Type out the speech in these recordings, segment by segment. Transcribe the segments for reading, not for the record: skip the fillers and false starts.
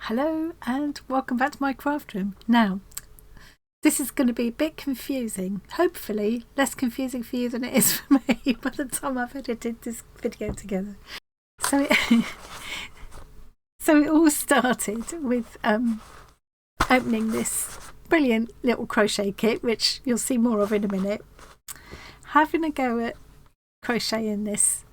Hello and welcome back to my craft room. Now, this is going to be a bit confusing, hopefully less confusing for you than it is for me by the time I've edited this video together. So it all started with opening this brilliant little crochet kit, which you'll see more of in a minute, having a go at crocheting this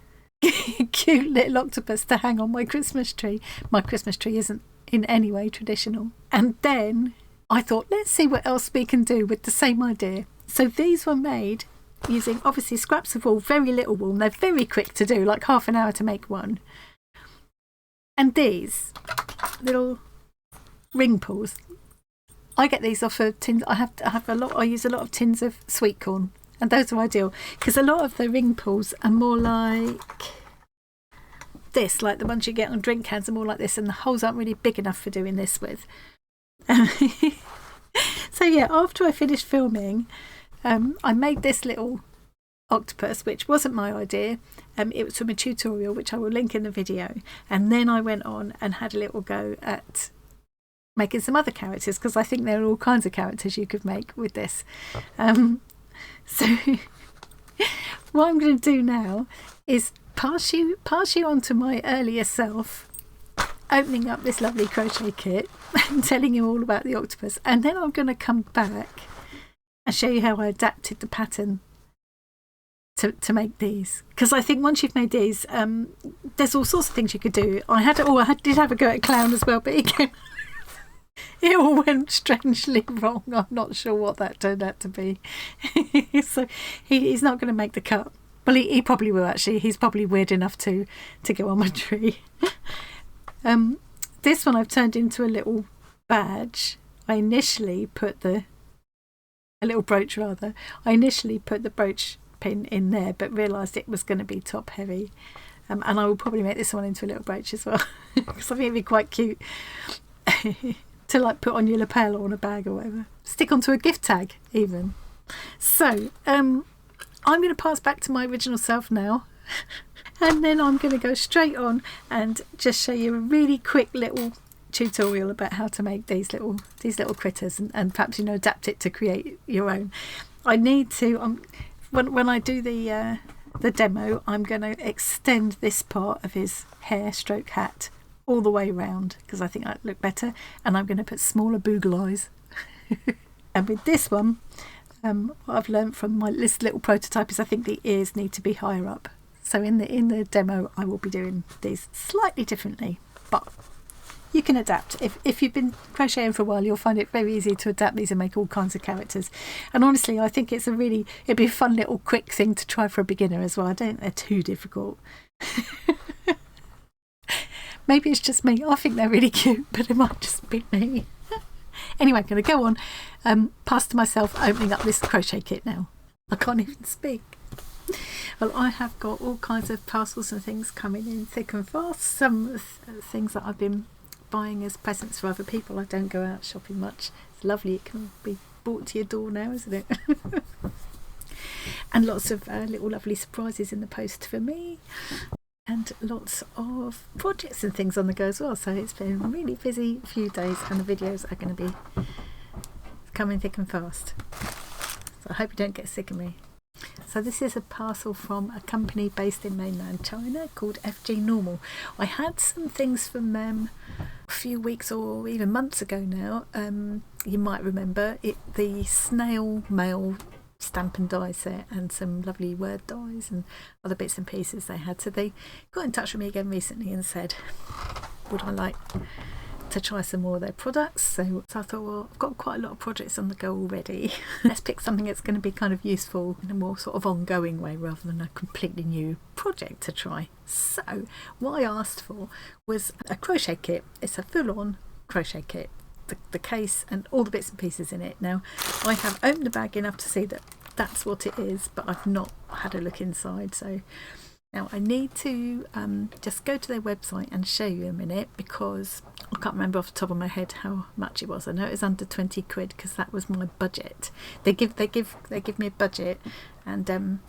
cute little octopus to hang on my Christmas tree. My Christmas tree isn't in any way traditional. And then I thought, let's see what else we can do with the same idea. So these were made using obviously scraps of wool, very little wool, and they're very quick to do, like half an hour to make one. And these little ring pulls, I get these off of tins. I use a lot of tins of sweet corn, and those are ideal because a lot of the ring pulls are more like this, like the ones you get on drink cans are more like this, and the holes aren't really big enough for doing this with. So yeah, after I finished filming, I made this little octopus, which wasn't my idea. It was from a tutorial which I will link in the video, and then I went on and had a little go at making some other characters, because I think there are all kinds of characters you could make with this. So what I'm going to do now is pass you on to my earlier self, opening up this lovely crochet kit and telling you all about the octopus, and then I'm going to come back and show you how I adapted the pattern to make these, because I think once you've made these, there's all sorts of things you could do. I did have a go at clown as well, but it all went strangely wrong. I'm not sure what that turned out to be. So he's not going to make the cut. Well, he probably will actually. He's probably weird enough to go on my tree. This one I've turned into a little badge. I initially put a little brooch rather. I initially put the brooch pin in there, but realised it was going to be top heavy. And I will probably make this one into a little brooch as well, because I think it'd be quite cute to like put on your lapel or on a bag or whatever. Stick onto a gift tag even. So I'm going to pass back to my original self now, and then I'm going to go straight on and just show you a really quick little tutorial about how to make these little critters, and perhaps adapt it to create your own. I need to when I do the demo, I'm going to extend this part of his hair stroke hat all the way around, because I think that look better, and I'm going to put smaller boogle eyes. And with this one, what I've learned from this little prototype is I think the ears need to be higher up. So in the demo I will be doing these slightly differently, but you can adapt. If you've been crocheting for a while, you'll find it very easy to adapt these and make all kinds of characters. And honestly, I think it'd be a fun little quick thing to try for a beginner as well. I don't think they're too difficult. Maybe it's just me. I think they're really cute, but it might just be me. Anyway, I'm going to go on, pass to myself, opening up this crochet kit now. I can't even speak. Well, I have got all kinds of parcels and things coming in thick and fast. Some things that I've been buying as presents for other people. I don't go out shopping much. It's lovely. It can be brought to your door now, isn't it? And lots of little lovely surprises in the post for me. And lots of projects and things on the go as well. So it's been a really busy few days, and the videos are going to be coming thick and fast. So I hope you don't get sick of me. So this is a parcel from a company based in mainland China called FGNORMAL. I had some things from them a few weeks or even months ago now. You might remember the snail mail stamp and die set, and some lovely word dies and other bits and pieces they had. So they got in touch with me again recently and said, would I like to try some more of their products? So I thought, well, I've got quite a lot of projects on the go already. Let's pick something that's going to be kind of useful in a more sort of ongoing way rather than a completely new project to try. So what I asked for was a crochet kit. It's a full-on crochet kit. The case and all the bits and pieces in it. Now, I have opened the bag enough to see that that's what it is, but I've not had a look inside. So now I need to just go to their website and show you in a minute, because I can't remember off the top of my head how much it was. I know it was under 20 quid because that was my budget. They give me a budget, and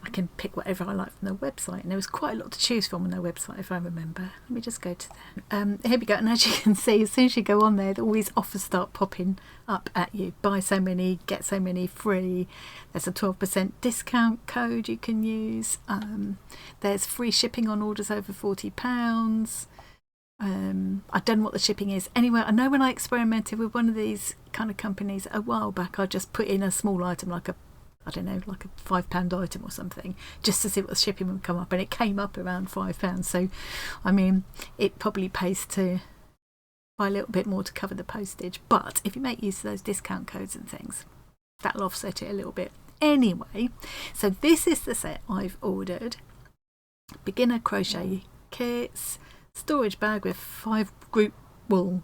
I can pick whatever I like from their website, and there was quite a lot to choose from on their website, if I remember. Let me just go to there. Here we go, and as you can see, as soon as you go on there, all these offers start popping up at you. Buy so many, get so many free. There's a 12% discount code you can use. There's free shipping on orders over £40. I don't know what the shipping is. Anyway, I know when I experimented with one of these kind of companies a while back, I just put in a small item, like a like a £5 item or something, just to see what the shipping would come up, and it came up around £5. So, I mean, it probably pays to buy a little bit more to cover the postage. But if you make use of those discount codes and things, that'll offset it a little bit. Anyway, so this is the set I've ordered. Beginner crochet kits, storage bag with 5 group wool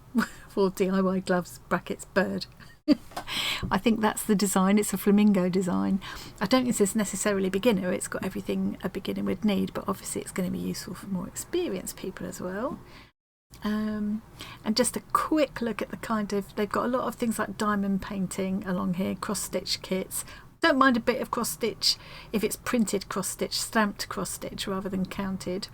for DIY gloves, brackets, bird. I think that's the design. It's a flamingo design. I don't think it's necessarily beginner. It's got everything a beginner would need, but obviously it's going to be useful for more experienced people as well. And just a quick look at the kind of, they've got a lot of things like diamond painting along here, cross stitch kits. Don't mind a bit of cross stitch if it's printed cross stitch, stamped cross stitch rather than counted.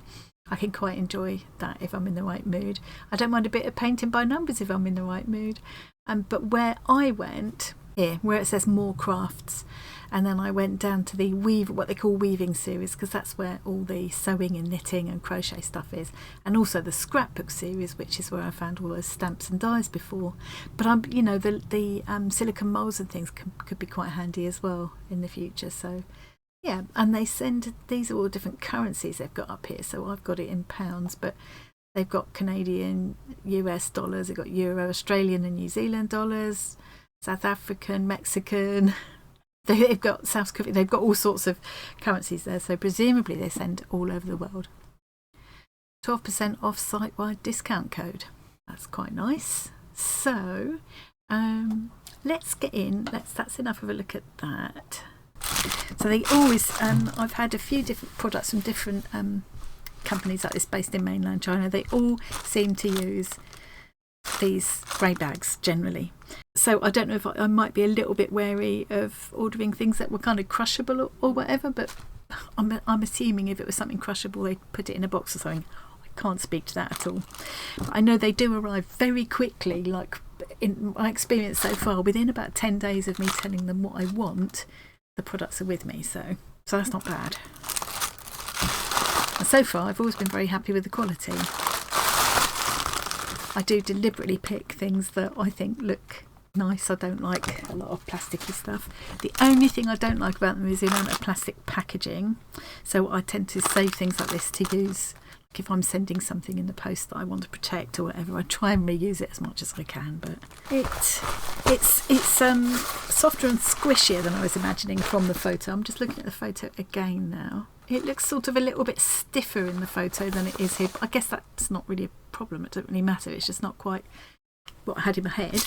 I can quite enjoy that if I'm in the right mood. I don't mind a bit of painting by numbers if I'm in the right mood. But where I went, here, where it says more crafts, and then I went down to the what they call weaving series, because that's where all the sewing and knitting and crochet stuff is, and also the scrapbook series, which is where I found all those stamps and dies before. But you know, the silicone molds and things could be quite handy as well in the future. So yeah, and they send, these are all different currencies they've got up here. So I've got it in pounds, but they've got Canadian, US dollars, they've got Euro, Australian and New Zealand dollars, South African, Mexican, they've got South Korea, they've got all sorts of currencies there. So presumably they send all over the world. 12% off site-wide discount code. That's quite nice. So let's get in. That's enough of a look at that. So they always, I've had a few different products from different companies like this based in mainland China. They all seem to use these grey bags generally. So I don't know if I might be a little bit wary of ordering things that were kind of crushable or whatever, but I'm assuming if it was something crushable, they put it in a box or something. I can't speak to that at all. But I know they do arrive very quickly, like in my experience so far, within about 10 days of me telling them what I want, the products are with me, so that's not bad. And so far I've always been very happy with the quality. I do deliberately pick things that I think look nice. I don't like a lot of plasticky stuff. The only thing I don't like about them is the amount of plastic packaging, so I tend to save things like this to use, like if I'm sending something in the post that I want to protect or whatever, I try and reuse it as much as I can. But it's softer and squishier than I was imagining from the photo. I'm just looking at the photo again now. It looks sort of a little bit stiffer in the photo than it is here, but I guess that's not really a problem. It doesn't really matter. It's just not quite what I had in my head.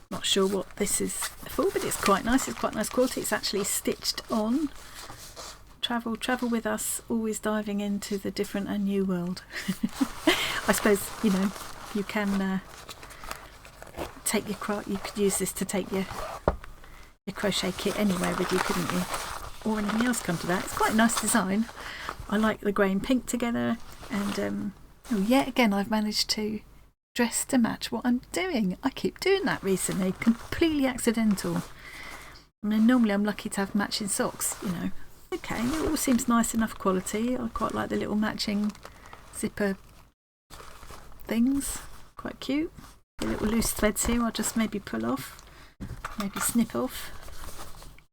Not sure what this is for, but it's quite nice. It's quite nice quality. It's actually stitched on. Travel with us, always diving into the different and new world. I suppose, you know, you can take your you could use this to take your crochet kit anywhere with you, couldn't you? Or anything else come to that. It's quite a nice design. I like the grey and pink together, and yet again I've managed to dress to match what I'm doing. I keep doing that recently, completely accidental. I mean, normally I'm lucky to have matching socks, you know. Okay, it all seems nice enough quality. I quite like the little matching zipper things, quite cute. The little loose threads here I'll just maybe pull off, maybe snip off.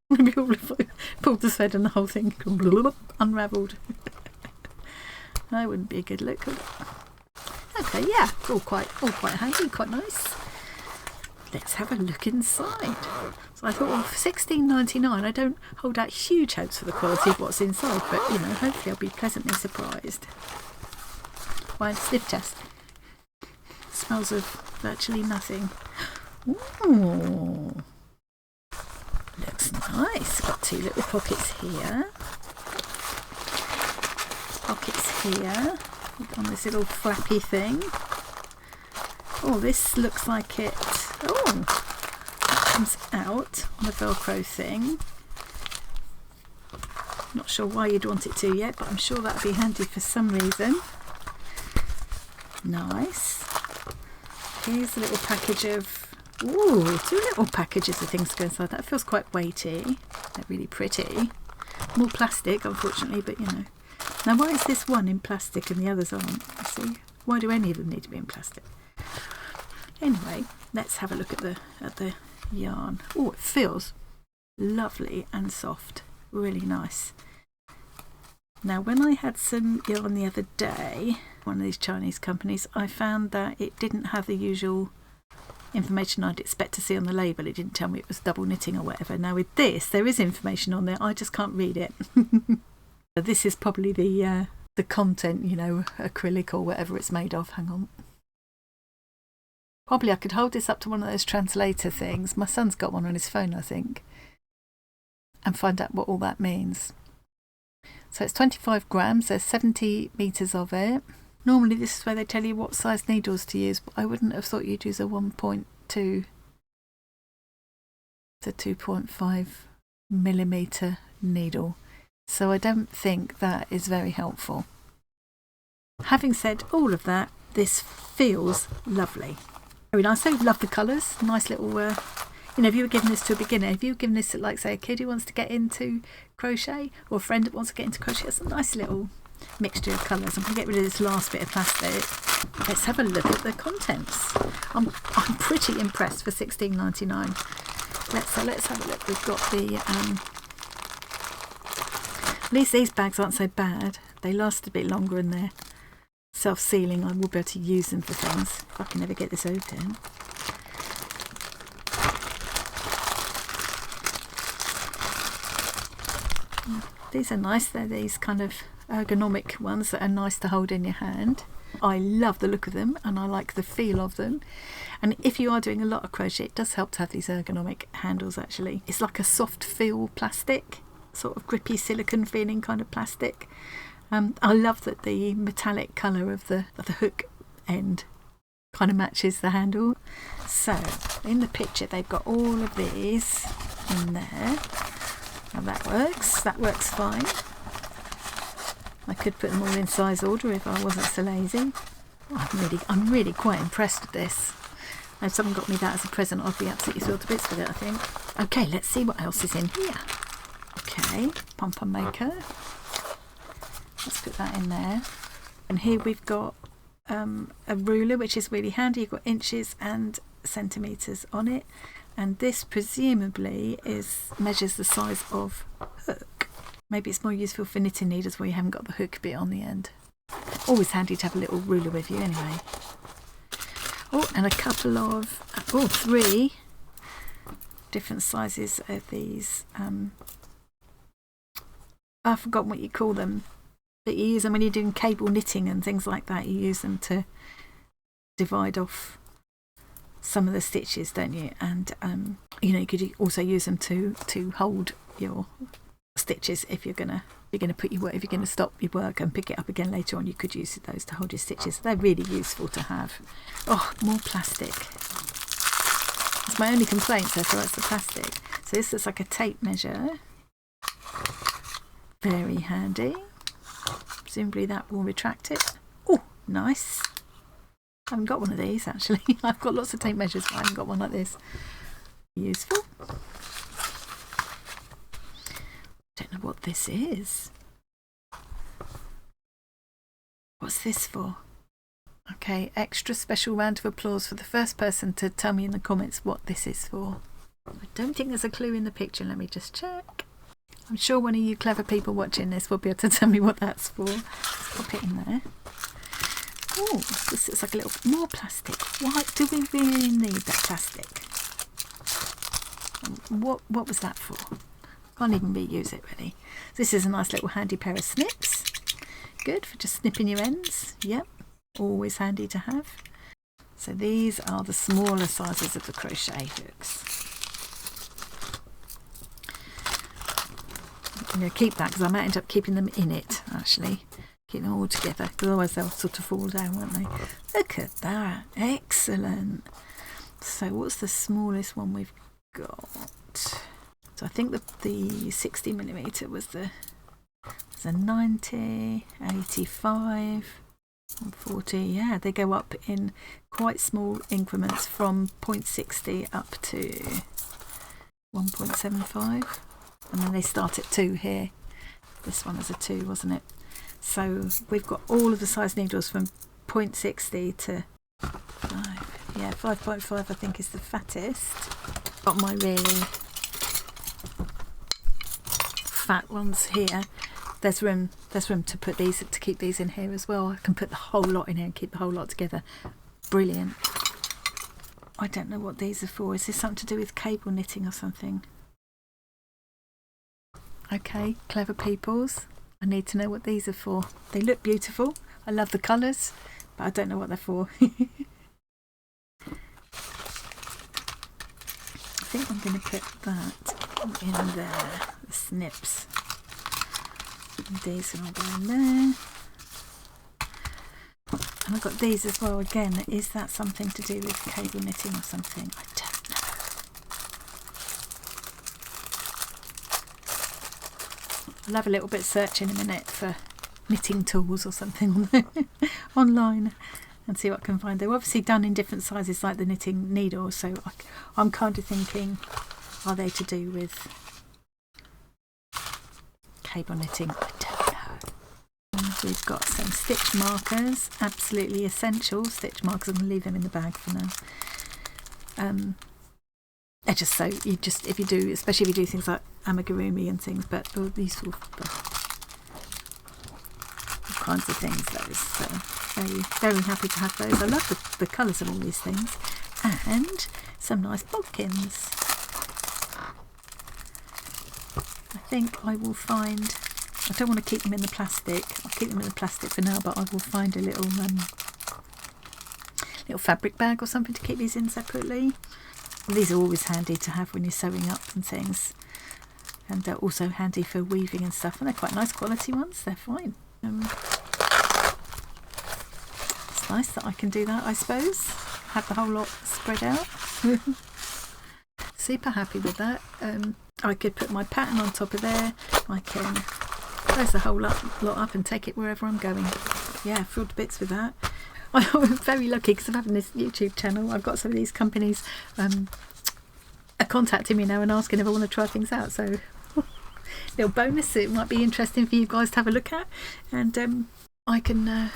Maybe pull the thread and the whole thing unravelled. That wouldn't be a good look, would it? Okay, yeah, all quite handy, quite nice. Let's have a look inside. So I thought, well, for $16.99, I don't hold out huge hopes for the quality of what's inside, but you know, hopefully I'll be pleasantly surprised. Why, sniff test. Smells of virtually nothing. Ooh. Looks nice. Got 2 little pockets here. Pockets here. On this little flappy thing. Oh, this looks like it. Oh, comes out on the Velcro thing. Not sure why you'd want it to yet, but I'm sure that'd be handy for some reason. Nice. Here's a little package of, ooh, 2 little packages of things to go inside. That feels quite weighty. They're really pretty. More plastic, unfortunately, but you know. Now, why is this one in plastic and the others aren't? See, why do any of them need to be in plastic? Anyway, let's have a look at the yarn. Oh, it feels lovely and soft. Really nice. Now, when I had some yarn the other day, one of these Chinese companies, I found that it didn't have the usual information I'd expect to see on the label. It didn't tell me it was double knitting or whatever. Now with this, there is information on there. I just can't read it. This is probably the content, you know, acrylic or whatever it's made of. Hang on. Probably I could hold this up to one of those translator things. My son's got one on his phone, I think, and find out what all that means. So it's 25 grams, there's 70 metres of it. Normally this is where they tell you what size needles to use, but I wouldn't have thought you'd use a 1.2 to 2.5 millimetre needle. So I don't think that is very helpful. Having said all of that, this feels lovely. Very nice. I love the colours. Nice little, you know, if you were giving this to a beginner, if you were giving this to, like, say, a kid who wants to get into crochet, or a friend that wants to get into crochet, it's a nice little mixture of colours. I'm going to get rid of this last bit of plastic. Let's have a look at the contents. I'm pretty impressed for $16.99. Let's have a look. We've got the at least these bags aren't so bad. They last a bit longer and they're self-sealing. I will be able to use them for things if I can ever get this open. These are nice. They're these kind of ergonomic ones that are nice to hold in your hand. I love the look of them and I like the feel of them. And if you are doing a lot of crochet, it does help to have these ergonomic handles actually. It's like a soft feel plastic, sort of grippy silicone feeling kind of plastic. I love that the metallic colour of the hook end kind of matches the handle. So in the picture they've got all of these in there. Now that works fine. I could put them all in size order if I wasn't so lazy. Oh, I'm really quite impressed with this. If someone got me that as a present, I'd be absolutely thrilled to bits with it, I think. Okay, let's see what else is in here. Okay, pom-pom maker. Let's put that in there. And here we've got a ruler, which is really handy. You've got inches and centimetres on it. And this presumably measures the size of hook. Maybe it's more useful for knitting needles where you haven't got the hook bit on the end. Always handy to have a little ruler with you anyway. Oh, and a couple of, 3 different sizes of these. I've forgotten what you call them. But you use them when you're doing cable knitting and things like that. You use them to divide off some of the stitches, don't you? And you know, you could also use them to hold your stitches if you're gonna put your work, if you're gonna stop your work and pick it up again later on. You could use those to hold your stitches. They're really useful to have. Oh, more plastic. That's my only complaint so far. It's the plastic. So this looks like a tape measure. Very handy. Presumably that will retract it. Oh, nice. I haven't got one of these actually. I've got lots of tape measures, but I haven't got one like this. Useful. Don't know what this is. What's this for? Okay, extra special round of applause for the first person to tell me in the comments what this is for. I don't think there's a clue in the picture. Let me just check. I'm sure one of you clever people watching this will be able to tell me what that's for. Let's pop it in there. Oh, this looks like a little more plastic. Why do we really need that plastic? What was that for? Can't even reuse it really. This is a nice little handy pair of snips. Good for just snipping your ends. Yep, always handy to have. So these are the smaller sizes of the crochet hooks. I'm going to keep that because I might end up keeping them in it actually. Keep them all together because otherwise they'll sort of fall down, won't they? Look at that. Excellent. So what's the smallest one we've got, so I think the 60mm was the 90, 85, 140. Yeah, they go up in quite small increments from 0.60 up to 1.75, and then they start at 2 here. This one is a 2, wasn't it? So we've got all of the size needles from 0.60 to 5. Yeah, 5.5 I think is the fattest. Got my really fat ones here. There's room to put these, to keep these in here as well. I can put the whole lot in here and keep the whole lot together. Brilliant. I don't know what these are for. Is this something to do with cable knitting or something? Okay, clever peoples. I need to know what these are for. They look beautiful. I love the colours, but I don't know what they're for. I think I'm going to put that in there, the snips. And these are all going there. And I've got these as well. Again, is that something to do with cable knitting or something? I don't know. I'll have a little bit of search in a minute for knitting tools or something online and see what I can find. They're obviously done in different sizes like the knitting needle, so I'm kind of thinking, are they to do with cable knitting? I don't know. And we've got some stitch markers, absolutely essential stitch markers. I'm going to leave them in the bag for now. They're just so, if you do, especially if you do things like amigurumi and things, but they're useful for all kinds of things, those. So very, very happy to have those. I love the colours of all these things. And some nice bodkins. I think I will find, I don't want to keep them in the plastic. I'll keep them in the plastic for now, but I will find a little fabric bag or something to keep these in separately. These are always handy to have when you're sewing up and things, and they're also handy for weaving and stuff, and they're quite nice quality ones. They're fine. It's nice that I can do that, I suppose. Have the whole lot spread out. Super happy with that. I could put my pattern on top of there. I can close the whole lot up and take it wherever I'm going. Yeah, thrilled to bits with that. I'm very lucky because I'm having this YouTube channel. I've got some of these companies are contacting me now and asking if I want to try things out. So little bonus, it might be interesting for you guys to have a look at, and I can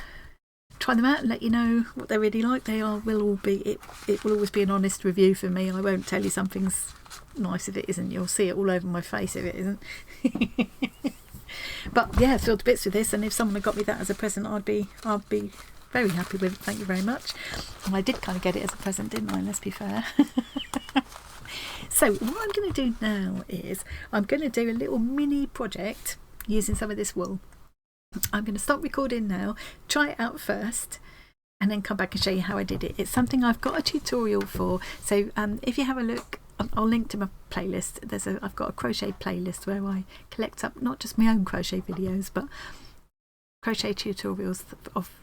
try them out and let you know what they're really like. It will always be an honest review for me. I won't tell you something's nice if it isn't. You'll see it all over my face if it isn't. But yeah, thrilled to bits with this, and if someone had got me that as a present, I'd be very happy with it. Thank you very much. And I did kind of get it as a present, didn't I? Let's be fair. So what I'm going to do now is I'm going to do a little mini project using some of this wool. I'm going to stop recording now, try it out first, and then come back and show you how I did it. It's something I've got a tutorial for, so if you have a look, I'll link to my playlist. I've got a crochet playlist where I collect up not just my own crochet videos, but crochet tutorials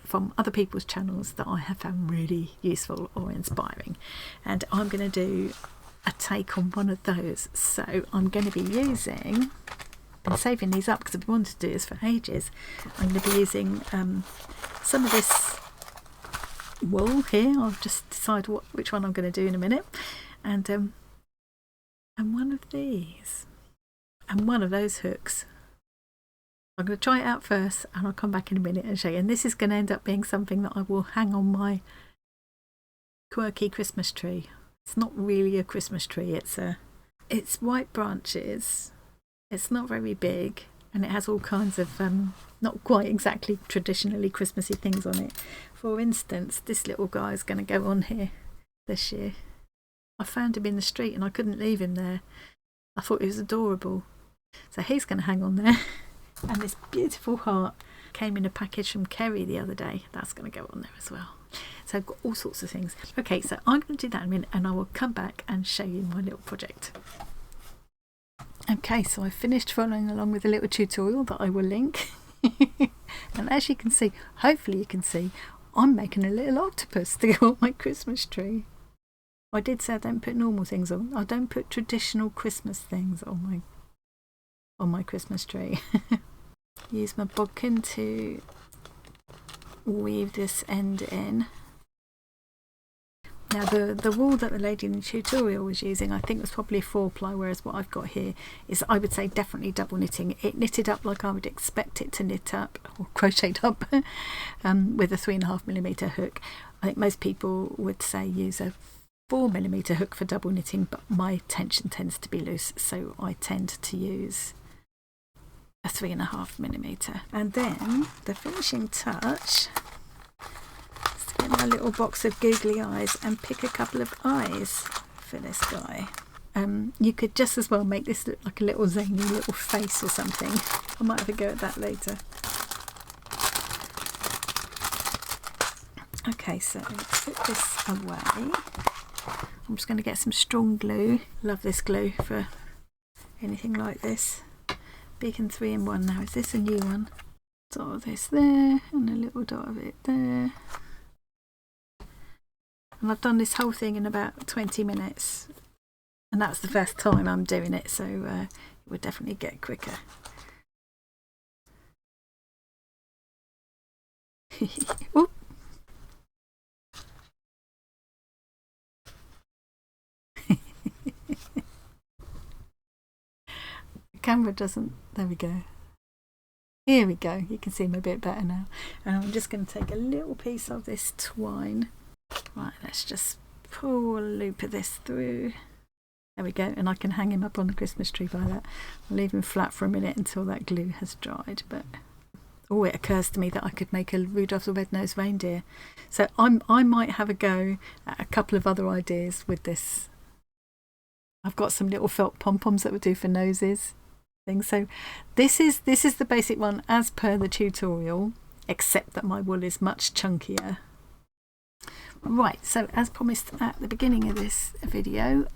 from other people's channels that I have found really useful or inspiring, and I'm going to do a take on one of those. So I'm going to be using, been saving these up because I've been wanting to do this for ages. I'm going to be using some of this wool here. I'll just decide which one I'm going to do in a minute, and one of these and one of those hooks. I'm going to try it out first, and I'll come back in a minute and show you. And this is going to end up being something that I will hang on my quirky Christmas tree. It's not really a Christmas tree. It's white branches. It's not very big, and it has all kinds of not quite exactly traditionally Christmassy things on it. For instance, this little guy is going to go on here this year. I found him in the street and I couldn't leave him there. I thought he was adorable. So he's going to hang on there. And this beautiful heart came in a package from Kerry the other day. That's going to go on there as well. So I've got all sorts of things. Okay, so I'm going to do that in a minute, and I will come back and show you my little project. Okay, so I finished following along with a little tutorial that I will link. And as you can see, hopefully you can see, I'm making a little octopus to go on my Christmas tree. I did say I don't put normal things on. I don't put traditional Christmas things on my Christmas tree. Use my bodkin to weave this end in. Now the wool that the lady in the tutorial was using, I think was probably 4-ply, whereas what I've got here is, I would say, definitely double knitting. It knitted up like I would expect it to knit up, or crocheted up, with a 3.5mm hook. I think most people would say use a 4mm hook for double knitting, but my tension tends to be loose, so I tend to use a 3.5mm. And then the finishing touch, get my little box of googly eyes and pick a couple of eyes for this guy. You could just as well make this look like a little zany little face or something. I might have a go at that later. Okay, so let's put this away. I'm just going to get some strong glue. Love this glue for anything like this. Beacon 3-in-1 now. Is this a new one? Dot of this there and a little dot of it there. And I've done this whole thing in about 20 minutes, and that's the first time I'm doing it, so it would definitely get quicker. Oop. The camera doesn't, there we go. Here we go, you can see me a bit better now. And I'm just going to take a little piece of this twine. Right, let's just pull a loop of this through. There we go, and I can hang him up on the Christmas tree by that. I'll leave him flat for a minute until that glue has dried. But oh, it occurs to me that I could make a Rudolph the Red-Nosed Reindeer. So I might have a go at a couple of other ideas with this. I've got some little felt pom-poms that would do for noses. Things. So this is the basic one as per the tutorial, except that my wool is much chunkier. Right, so as promised at the beginning of this video,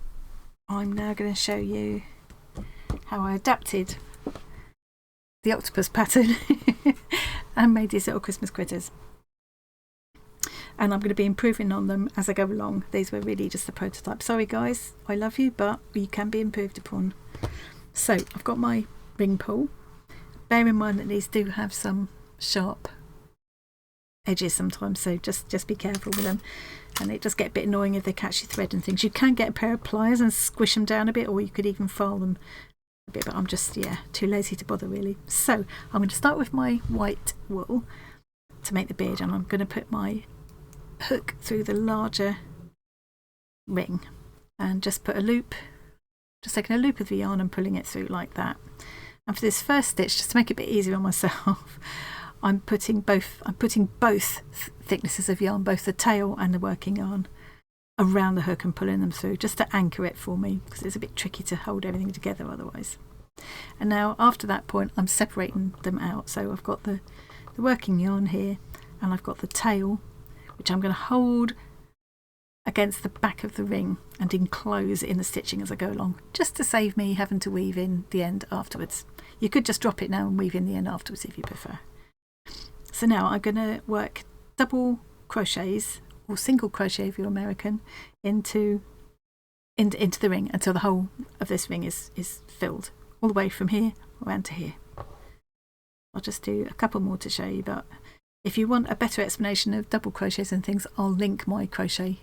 I'm now going to show you how I adapted the octopus pattern and made these little Christmas critters. And I'm going to be improving on them as I go along. These were really just a prototype. Sorry guys, I love you, but you can be improved upon. So I've got my ring pull. Bear in mind that these do have some sharp edges sometimes, so just be careful with them, and it does get a bit annoying if they catch your thread and things. You can get a pair of pliers and squish them down a bit, or you could even file them a bit, but I'm just too lazy to bother really. So I'm going to start with my white wool to make the beard, and I'm going to put my hook through the larger ring and just put a loop, just taking a loop of the yarn and pulling it through like that. And for this first stitch, just to make it a bit easier on myself, I'm putting both thicknesses of yarn, both the tail and the working yarn, around the hook and pulling them through just to anchor it for me, because it's a bit tricky to hold everything together otherwise. And now after that point I'm separating them out. So I've got the working yarn here, and I've got the tail, which I'm going to hold against the back of the ring and enclose in the stitching as I go along, just to save me having to weave in the end afterwards. You could just drop it now and weave in the end afterwards if you prefer. So now I'm going to work double crochets, or single crochet if you're American, into the ring until the whole of this ring is filled, all the way from here around to here. I'll just do a couple more to show you, but if you want a better explanation of double crochets and things, I'll link my crochet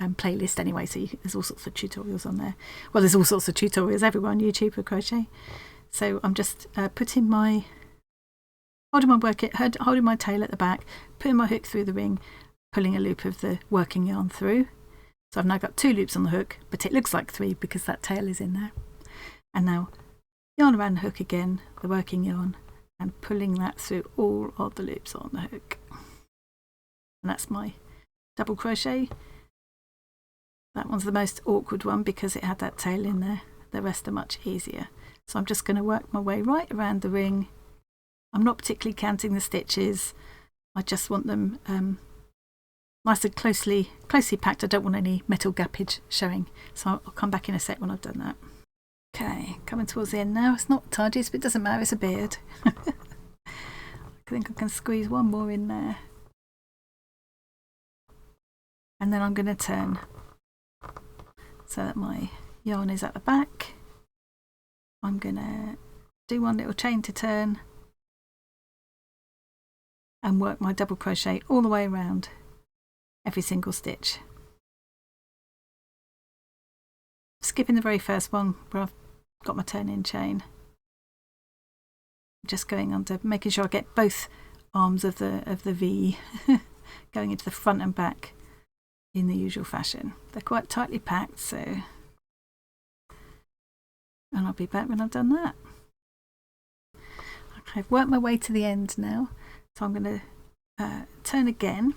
playlist anyway, so there's all sorts of tutorials on there. Well, there's all sorts of tutorials everywhere on YouTube for crochet. So I'm just holding my tail at the back, putting my hook through the ring, pulling a loop of the working yarn through. So I've now got 2 loops on the hook, but it looks like 3 because that tail is in there. And now yarn around the hook again, the working yarn, and pulling that through all of the loops on the hook. And that's my double crochet. That one's the most awkward one because it had that tail in there. The rest are much easier. So I'm just going to work my way right around the ring. I'm not particularly counting the stitches. I just want them nice and closely packed. I don't want any metal gappage showing. So I'll come back in a sec when I've done that. Okay, coming towards the end now. It's not tidiest, but it doesn't matter. It's a beard. I think I can squeeze one more in there. And then I'm going to turn so that my yarn is at the back. I'm gonna do one little chain to turn and work my double crochet all the way around every single stitch, skipping the very first one where I've got my turn-in chain, just going under, making sure I get both arms of the V going into the front and back in the usual fashion. They're quite tightly packed, so, and I'll be back when I've done that. Okay, I've worked my way to the end now, so I'm going to turn again,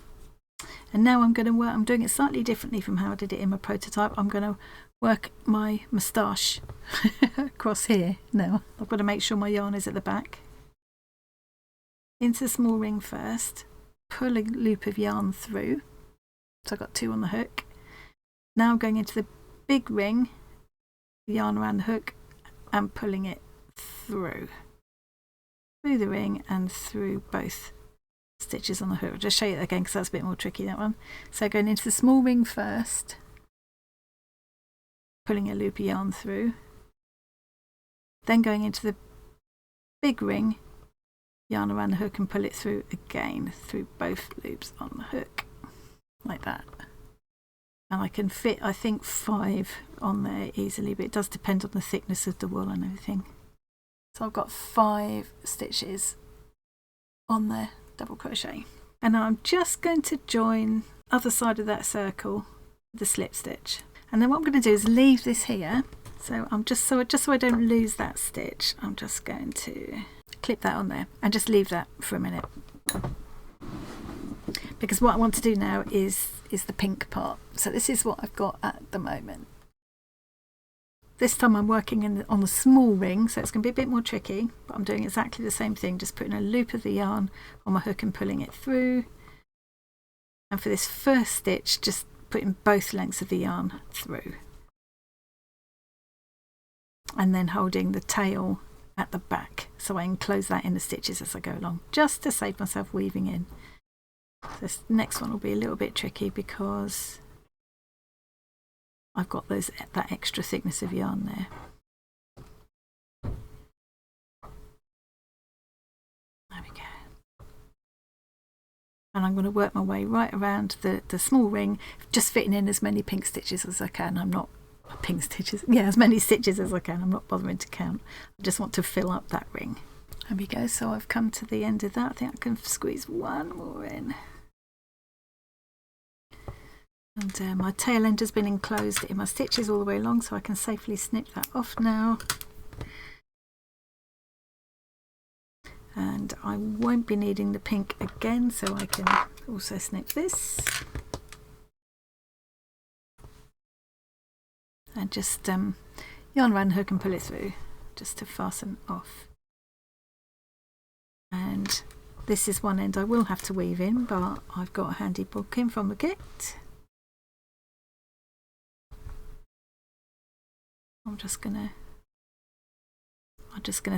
and now I'm going to work, I'm doing it slightly differently from how I did it in my prototype. I'm going to work my moustache across here now. I've got to make sure my yarn is at the back. Into the small ring first, pull a loop of yarn through, so I've got 2 on the hook. Now I'm going into the big ring, yarn around the hook and pulling it through the ring and through both stitches on the hook. I'll just show you that again because that's a bit more tricky, that one. So going into the small ring first, pulling a loop of yarn through, then going into the big ring, yarn around the hook and pull it through again through both loops on the hook, like that. And I can fit, I think, 5 on there easily, but it does depend on the thickness of the wool and everything. So I've got 5 stitches on there, double crochet. And now I'm just going to join other side of that circle with the slip stitch. And then what I'm going to do is leave this here. So I'm just so I don't lose that stitch, I'm just going to clip that on there and just leave that for a minute. Because what I want to do now is the pink part. So this is what I've got at the moment. This time I'm working on the small ring, so it's going to be a bit more tricky, but I'm doing exactly the same thing, just putting a loop of the yarn on my hook and pulling it through. And for this first stitch, just putting both lengths of the yarn through. And then holding the tail at the back, so I enclose that in the stitches as I go along, just to save myself weaving in. This next one will be a little bit tricky because I've got that extra thickness of yarn there. There we go. And I'm going to work my way right around the small ring, just fitting in as many pink stitches as I can. I'm not pink stitches, yeah, as many stitches as I can. I'm not bothering to count. I just want to fill up that ring. There we go. So I've come to the end of that. I think I can squeeze one more in. And my tail end has been enclosed in my stitches all the way along, so I can safely snip that off now. And I won't be needing the pink again, so I can also snip this. And just yarn around the hook and pull it through, just to fasten off. And this is one end I will have to weave in, but I've got a handy book in from the kit. I'm just gonna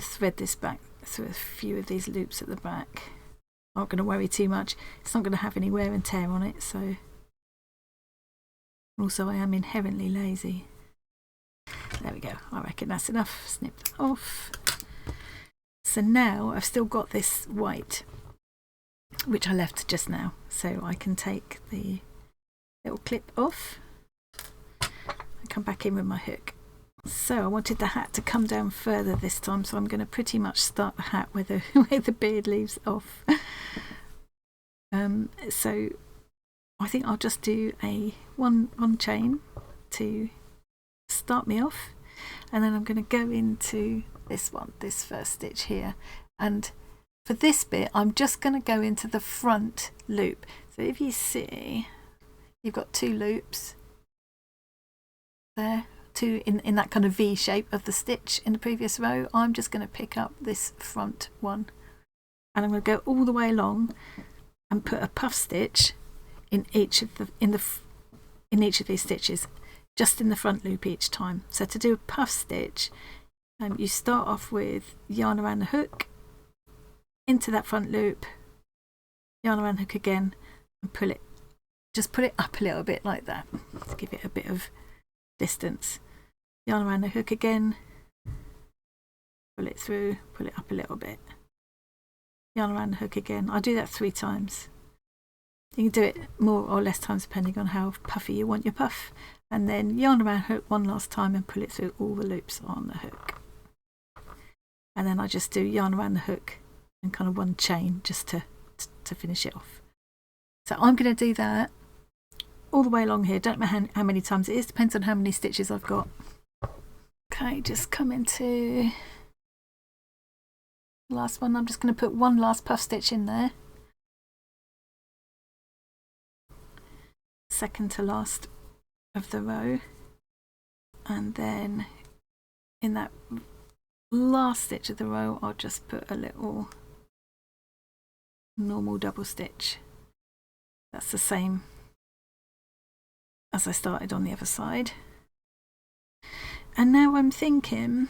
thread this back through a few of these loops at the back. I'm not going to worry too much. It's not going to have any wear and tear on it, so also I am inherently lazy. There we go. I reckon that's enough. Snip that off. So now I've still got this white, which I left just now, so I can take the little clip off and come back in with my hook. So I wanted the hat to come down further this time, so I'm going to pretty much start the hat where the beard leaves off. So I think I'll just do a one chain to start me off, and then I'm going to go into this first stitch here, and for this bit I'm just going to go into the front loop. So if you see, you've got 2 loops there, 2 in that kind of V shape of the stitch in the previous row. I'm just going to pick up this front one, and I'm going to go all the way along and put a puff stitch in each of these stitches, just in the front loop each time. So to do a puff stitch, you start off with yarn around the hook into that front loop, yarn around the hook again, and pull it, just pull it up a little bit like that to give it a bit of distance. Yarn around the hook again, pull it through, pull it up a little bit, yarn around the hook again. I do that 3 times. You can do it more or less times depending on how puffy you want your puff, and then yarn around hook one last time and pull it through all the loops on the hook. And then I just do yarn around the hook and kind of one chain just to finish it off. So I'm going to do that all the way along here. Don't know how many times it is, depends on how many stitches I've got. Okay, just come into the last one. I'm just going to put one last puff stitch in there, second to last of the row, and then in that last stitch of the row I'll just put a little normal double stitch. That's the same as I started on the other side. And now I'm thinking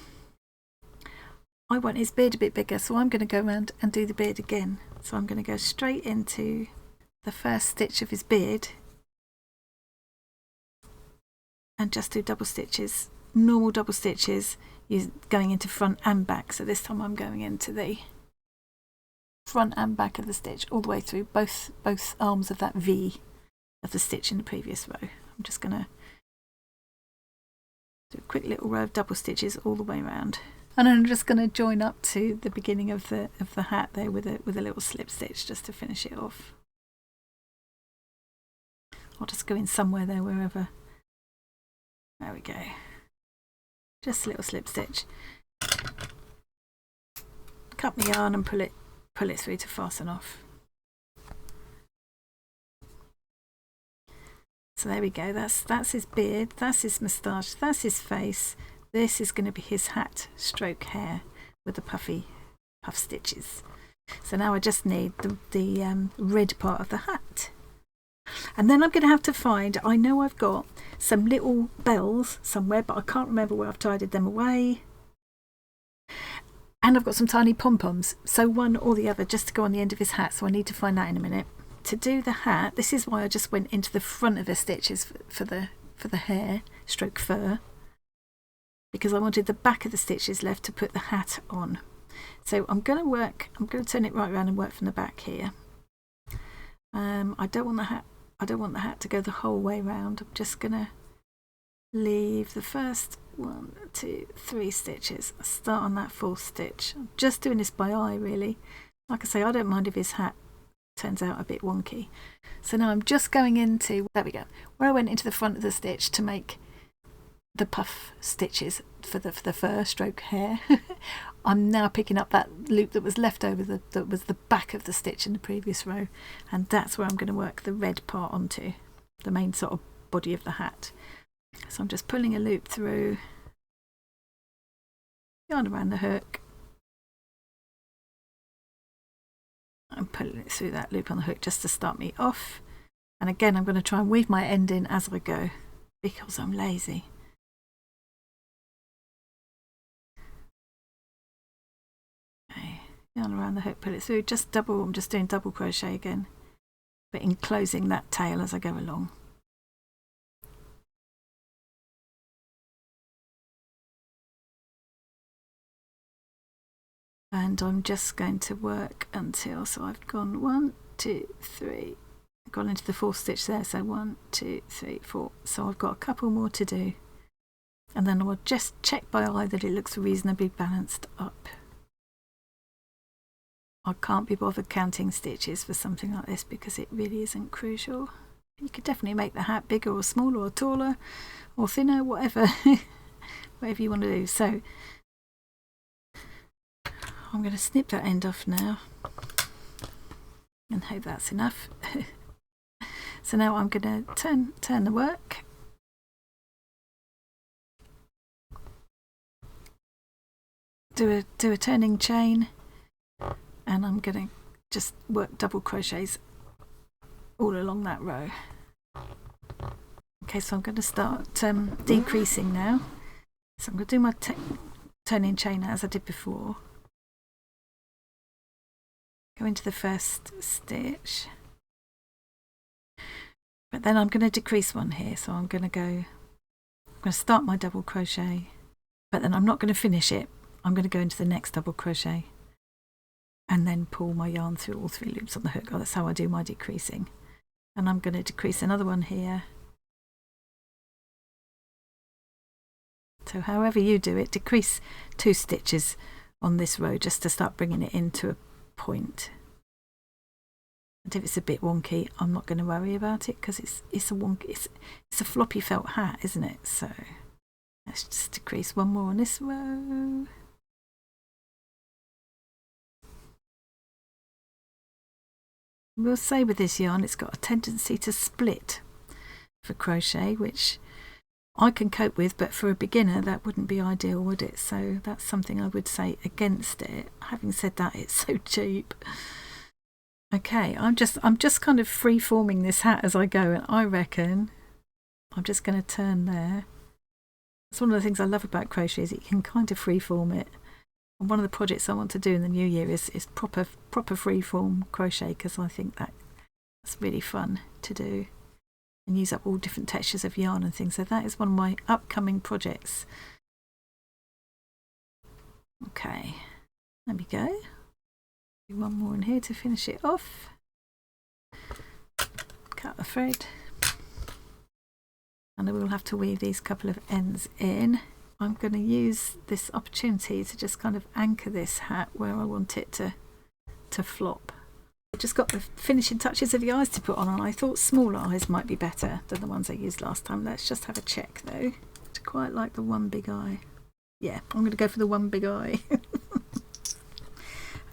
I want his beard a bit bigger, so I'm going to go around and do the beard again. So I'm going to go straight into the first stitch of his beard and just do double stitches, normal double stitches, going into front and back. So this time I'm going into the front and back of the stitch all the way through both arms of that V of the stitch in the previous row. I'm just going to do a quick little row of double stitches all the way around, and I'm just going to join up to the beginning of the hat there with a little slip stitch just to finish it off. I'll just go in somewhere there, wherever. There we go. Just a little slip stitch. Cut my yarn and pull it through to fasten off. So there we go. That's his beard. That's his moustache. That's his face. This is going to be his hat stroke hair with the puff stitches. So now I just need the red part of the hat. And then I'm going to have to find, I know I've got some little bells somewhere, but I can't remember where I've tidied them away. And I've got some tiny pom-poms, so one or the other just to go on the end of his hat, so I need to find that in a minute. To do the hat, this is why I just went into the front of the stitches for the hair stroke fur, because I wanted the back of the stitches left to put the hat on. So I'm going to turn it right around and work from the back here. I don't want the hat to go the whole way round. I'm just going to leave the first 1, 2, 3 stitches. I start on that 4th stitch. I'm just doing this by eye, really. Like I say, I don't mind if his hat turns out a bit wonky. So now I'm just going into, there we go, where I went into the front of the stitch to make the puff stitches for the fur stroke hair. I'm now picking up that loop that was left over, that was the back of the stitch in the previous row, and that's where I'm going to work the red part onto, the main sort of body of the hat. So I'm just pulling a loop through, yarn around the hook, and pulling it through that loop on the hook just to start me off. And again, I'm going to try and weave my end in as I go because I'm lazy. Okay, yarn around the hook, pull it through, I'm just doing double crochet again, but enclosing that tail as I go along. And I'm just going to work until, so I've gone 1, 2, 3, I've gone into the 4th stitch there, so 1, 2, 3, 4, so I've got a couple more to do, and then I'll just check by eye that it looks reasonably balanced up. I can't be bothered counting stitches for something like this because it really isn't crucial. You could definitely make the hat bigger or smaller or taller or thinner, whatever whatever you want to do. So I'm going to snip that end off now and hope that's enough. So now I'm going to turn the work, do a turning chain, and I'm going to just work double crochets all along that row. Okay, so I'm going to start decreasing now. So I'm going to do my turning chain as I did before. Go into the first stitch, but then I'm going to decrease one here, so I'm going to go I'm going to start my double crochet, but then I'm not going to finish it. I'm going to go into the next double crochet and then pull my yarn through all 3 loops on the hook. Oh, that's how I do my decreasing. And I'm going to decrease another one here. So however you do it, decrease 2 stitches on this row just to start bringing it into a point. And if it's a bit wonky, I'm not going to worry about it because it's a floppy felt hat, isn't it? So let's just decrease 1 more on this row. We'll say with this yarn it's got a tendency to split for crochet, which I can cope with, but for a beginner that wouldn't be ideal, would it? So that's something I would say against it. Having said that, it's so cheap. Okay, I'm just kind of free forming this hat as I go, and I reckon I'm just going to turn there. It's one of the things I love about crochet is you can kind of free form it. And one of the projects I want to do in the new year is proper freeform crochet, because I think that's really fun to do and use up all different textures of yarn and things. So that is one of my upcoming projects. Okay, there we go. Do 1 more in here to finish it off. Cut the thread, and I will have to weave these couple of ends in. I'm going to use this opportunity to just kind of anchor this hat where I want it to flop. I've just got the finishing touches of the eyes to put on, and I thought smaller eyes might be better than the ones I used last time. Let's just have a check though. I quite like the one big eye. Yeah, I'm going to go for the one big eye.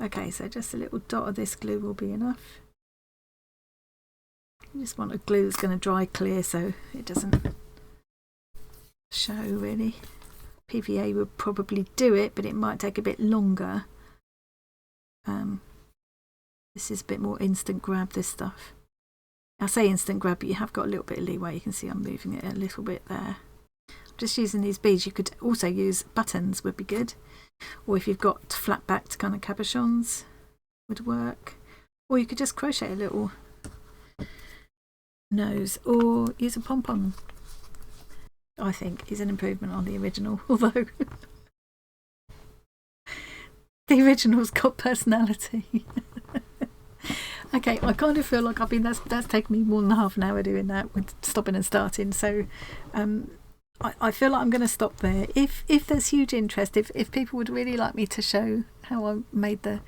Okay, so just a little dot of this glue will be enough. You just want a glue that's going to dry clear so it doesn't show really. PVA would probably do it, but it might take a bit longer. This is a bit more instant grab, this stuff. I say instant grab, but you have got a little bit of leeway. You can see I'm moving it a little bit there. I'm just using these beads. You could also use buttons, would be good. Or if you've got flat backed kind of cabochons, would work. Or you could just crochet a little nose, or use a pom-pom. I think is an improvement on the original, although the original's got personality. Okay, I kind of feel like that's taken me more than half an hour doing that with stopping and starting. So I feel like I'm going to stop there. If there's huge interest, if people would really like me to show how I made the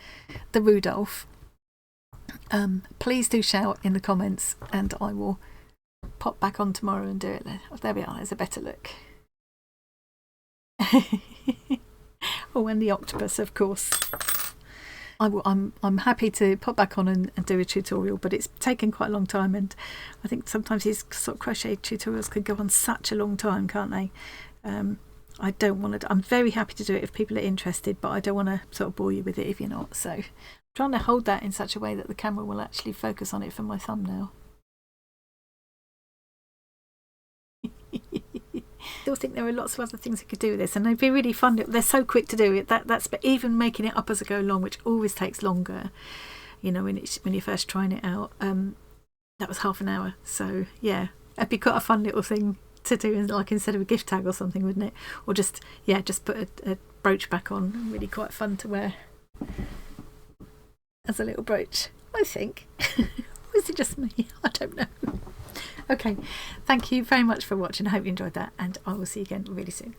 Rudolph, please do shout in the comments, and I will pop back on tomorrow and do it. There we are, there's a better look. Oh, and the octopus, of course. I'm happy to pop back on and do a tutorial, but it's taken quite a long time, and I think sometimes these sort of crochet tutorials can go on such a long time, can't they? I don't want to. I'm very happy to do it if people are interested, but I don't want to sort of bore you with it if you're not. So I'm trying to hold that in such a way that the camera will actually focus on it for my thumbnail. I still think there are lots of other things you could do with this, and they'd be really fun. They're so quick to do it. That's but even making it up as I go along, which always takes longer, you know, when you're first trying it out. That was half an hour, so yeah, it'd be quite a fun little thing to do, like instead of a gift tag or something, wouldn't it? Or just put a brooch back on. Really quite fun to wear as a little brooch, I think. Or is it just me? I don't know. Okay, thank you very much for watching. I hope you enjoyed that, and I will see you again really soon.